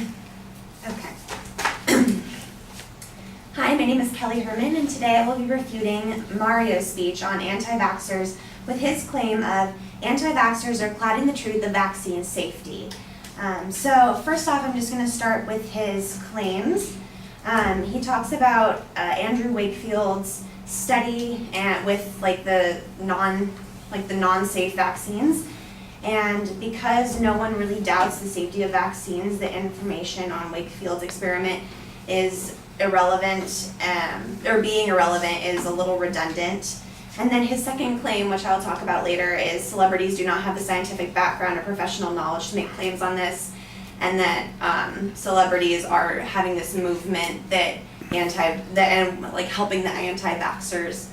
Okay. Hi, my name is Kelly Herman, and today I will be refuting Mario's speech on anti-vaxxers with his claim of anti-vaxxers are clouding the truth of vaccine safety. So first off, I'm just going to start with his claims. He talks about Andrew Wakefield's study and with the non-safe vaccines. And because no one really doubts the safety of vaccines, the information on Wakefield's experiment is irrelevant, or being irrelevant is a little redundant. And then his second claim, which I'll talk about later, is celebrities do not have the scientific background or professional knowledge to make claims on this, and that celebrities are having this movement that helping the anti-vaxxers.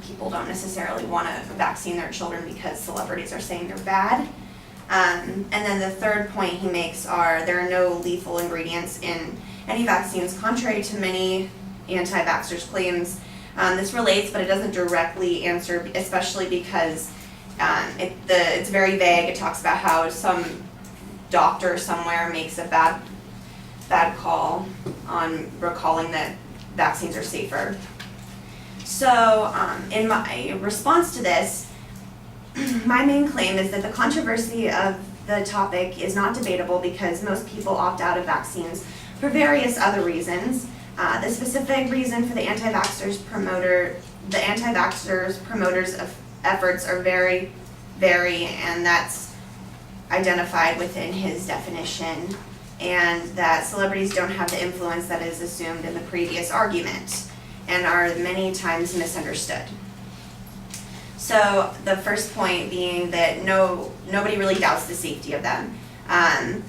People don't necessarily want to vaccine their children because celebrities are saying they're bad. And then the third point he makes are there are no lethal ingredients in any vaccines, contrary to many anti-vaxxers' claims. This relates, but it doesn't directly answer, especially because it's very vague. It talks about how some doctor somewhere makes a bad call on recalling that vaccines are safer. So in my response to this, my main claim is that the controversy of the topic is not debatable because most people opt out of vaccines for various other reasons. The specific reason for the anti-vaxxers promoters of efforts are very, and that's identified within his definition, and that celebrities don't have the influence that is assumed in the previous argument and are many times misunderstood. So the first point being that nobody really doubts the safety of them. And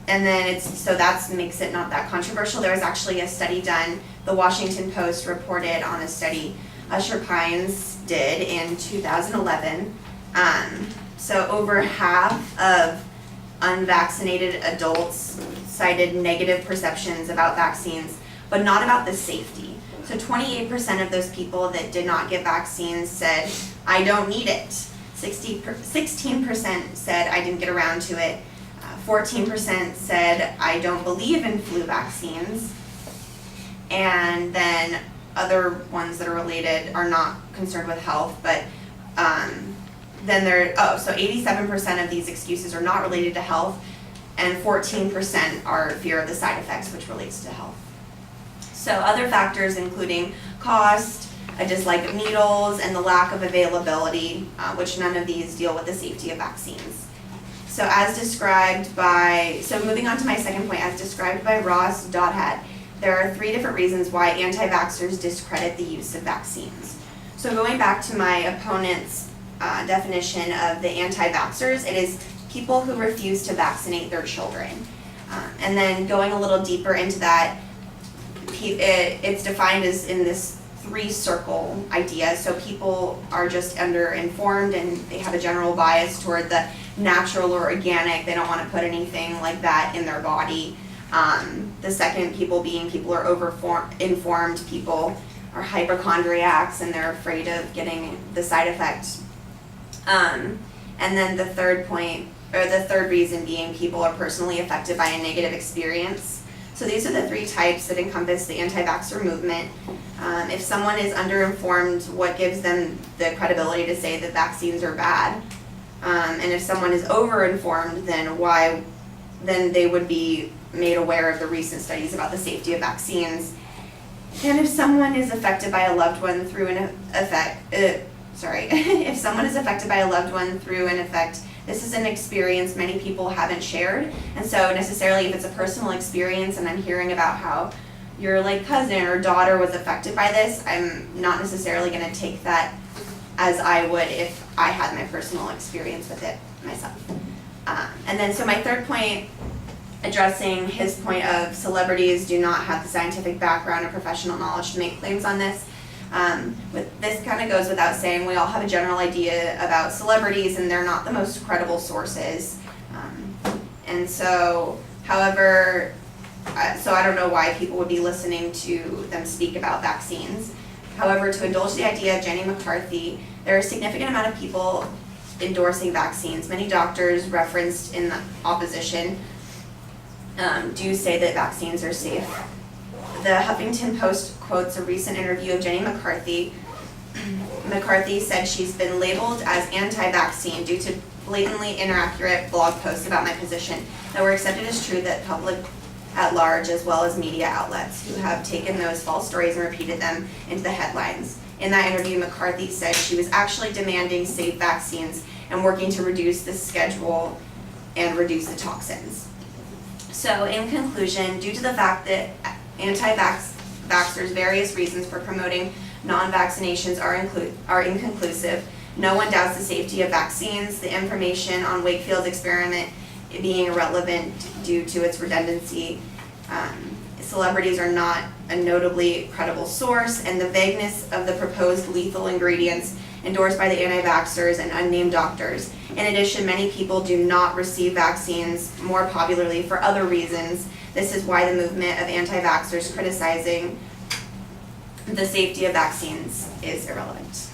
then that makes it not that controversial. There was actually a study done, the Washington Post reported on a study Usher Pines did in 2011. So over half of unvaccinated adults cited negative perceptions about vaccines, but not about the safety. So 28% of those people that did not get vaccines said, I don't need it. 16% said, I didn't get around to it. 14% said, I don't believe in flu vaccines. And then other ones that are related are not concerned with health, but so 87% of these excuses are not related to health, and 14% are fear of the side effects, which relates to health. So other factors including cost, a dislike of needles, and the lack of availability, which none of these deal with the safety of vaccines. So moving on to my second point, as described by Ross Dodhat, there are 3 different reasons why anti-vaxxers discredit the use of vaccines. So going back to my opponent's definition of the anti-vaxxers, it is people who refuse to vaccinate their children. And then going a little deeper into that, it's defined as in this 3-circle idea. So people are just underinformed and they have a general bias toward the natural or organic. They don't want to put anything like that in their body. The second people are over-informed. People are hypochondriacs and they're afraid of getting the side effects. And then the third reason being people are personally affected by a negative experience. So these are the 3 types that encompass the anti-vaxxer movement. If someone is underinformed, what gives them the credibility to say that vaccines are bad? And if someone is overinformed, then they would be made aware of the recent studies about the safety of vaccines. And if someone is affected by a loved one through an effect, this is an experience many people haven't shared. And so necessarily if it's a personal experience and I'm hearing about how your cousin or daughter was affected by this, I'm not necessarily going to take that as I would if I had my personal experience with it myself. And then so my third point, addressing his point of celebrities do not have the scientific background or professional knowledge to make claims on this. This kind of goes without saying, we all have a general idea about celebrities and they're not the most credible sources. And so, however, so I don't know why people would be listening to them speak about vaccines. However, to indulge the idea of Jenny McCarthy, there are a significant amount of people endorsing vaccines. Many doctors referenced in the opposition do say that vaccines are safe. The Huffington Post quotes a recent interview of Jenny McCarthy. McCarthy said she's been labeled as anti-vaccine due to blatantly inaccurate blog posts about my position that were accepted as true, that public at large, as well as media outlets, who have taken those false stories and repeated them into the headlines. In that interview, McCarthy said she was actually demanding safe vaccines and working to reduce the schedule and reduce the toxins. So in conclusion, due to the fact that anti-vaxxers' various reasons for promoting non-vaccinations are inconclusive, no one doubts the safety of vaccines, the information on Wakefield's experiment being irrelevant due to its redundancy. Celebrities are not a notably credible source, and the vagueness of the proposed lethal ingredients endorsed by the anti-vaxxers and unnamed doctors. In addition, many people do not receive vaccines more popularly for other reasons. This is why the movement of anti-vaxxers criticizing the safety of vaccines is irrelevant.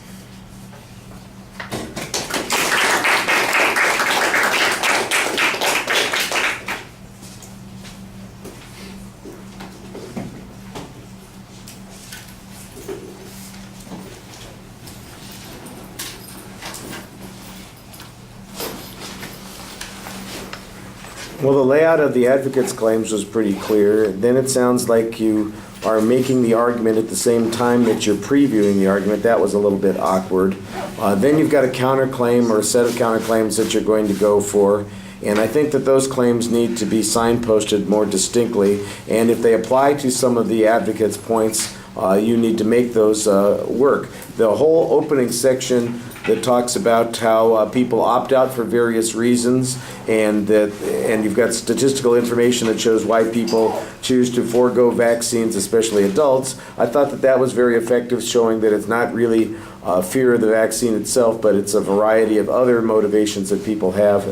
Well, the layout of the advocate's claims was pretty clear. Then it sounds like you are making the argument at the same time that you're previewing the argument. That was a little bit awkward. Then you've got a counterclaim or a set of counterclaims that you're going to go for. And I think that those claims need to be signposted more distinctly. And if they apply to some of the advocate's points, you need to make those work. The whole opening section that talks about how people opt out for various reasons, and you've got statistical information that shows why people choose to forego vaccines, especially adults. I thought that that was very effective, showing that it's not really fear of the vaccine itself, but it's a variety of other motivations that people have.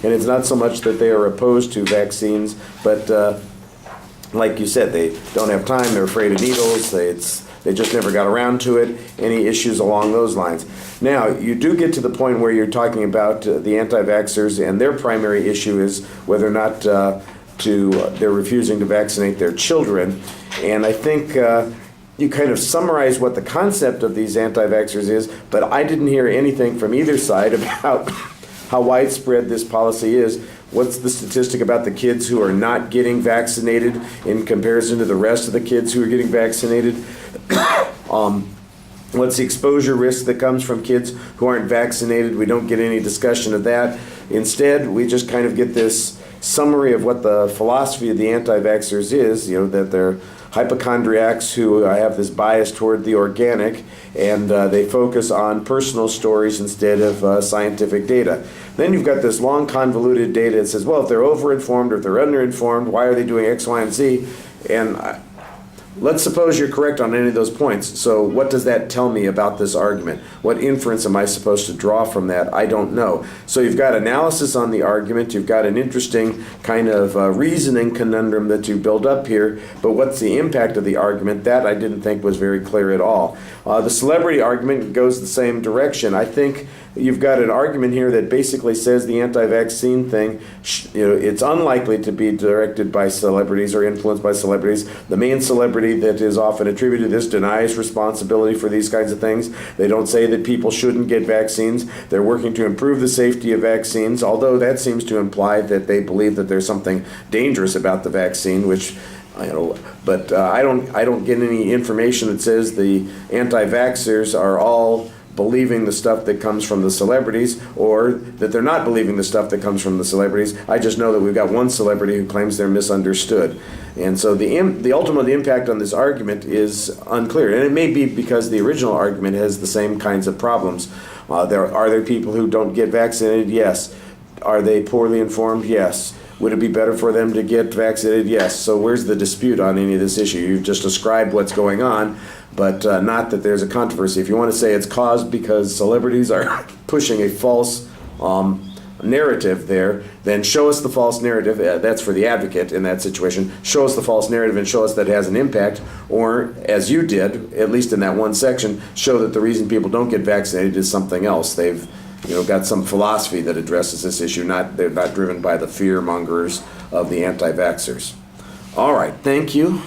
And it's not so much that they are opposed to vaccines, but like you said, they don't have time, they're afraid of needles, they just never got around to it, any issues along those lines. Now, you do get to the point where you're talking about the anti-vaxxers, and their primary issue is whether or not they're refusing to vaccinate their children. And I think you kind of summarize what the concept of these anti-vaxxers is, but I didn't hear anything from either side about how widespread this policy is. What's the statistic about the kids who are not getting vaccinated in comparison to the rest of the kids who are getting vaccinated? What's the exposure risk that comes from kids who aren't vaccinated? We don't get any discussion of that. Instead, we just kind of get this summary of what the philosophy of the anti-vaxxers is, that they're hypochondriacs who have this bias toward the organic, and they focus on personal stories instead of scientific data. Then you've got this long convoluted data that says, well, if they're overinformed or if they're underinformed, why are they doing X, Y, and Z? And let's suppose you're correct on any of those points. So what does that tell me about this argument? What inference am I supposed to draw from that? I don't know. So you've got analysis on the argument. You've got an interesting kind of reasoning conundrum that you build up here. But what's the impact of the argument? That I didn't think was very clear at all. The celebrity argument goes the same direction. I think you've got an argument here that basically says the anti-vaccine thing, it's unlikely to be directed by celebrities or influenced by celebrities. The main celebrity that is often attributed to this denies responsibility for these kinds of things. They don't say that people shouldn't get vaccines. They're working to improve the safety of vaccines, although that seems to imply that they believe that there's something dangerous about the vaccine, which but I don't get any information that says the anti-vaxxers are all believing the stuff that comes from the celebrities, or that they're not believing the stuff that comes from the celebrities. I just know that we've got one celebrity who claims they're misunderstood. And so the ultimate impact on this argument is unclear. And it may be because the original argument has the same kinds of problems. Are there people who don't get vaccinated? Yes. Are they poorly informed? Yes. Would it be better for them to get vaccinated? Yes. So where's the dispute on any of this issue? You've just described what's going on, but not that there's a controversy. If you want to say it's caused because celebrities are pushing a false narrative there, then show us the false narrative. That's for the advocate in that situation. Show us the false narrative and show us that it has an impact. Or, as you did, at least in that one section, show that the reason people don't get vaccinated is something else. They've got some philosophy that addresses this issue. They're not driven by the fear mongers of the anti-vaxxers. All right, thank you.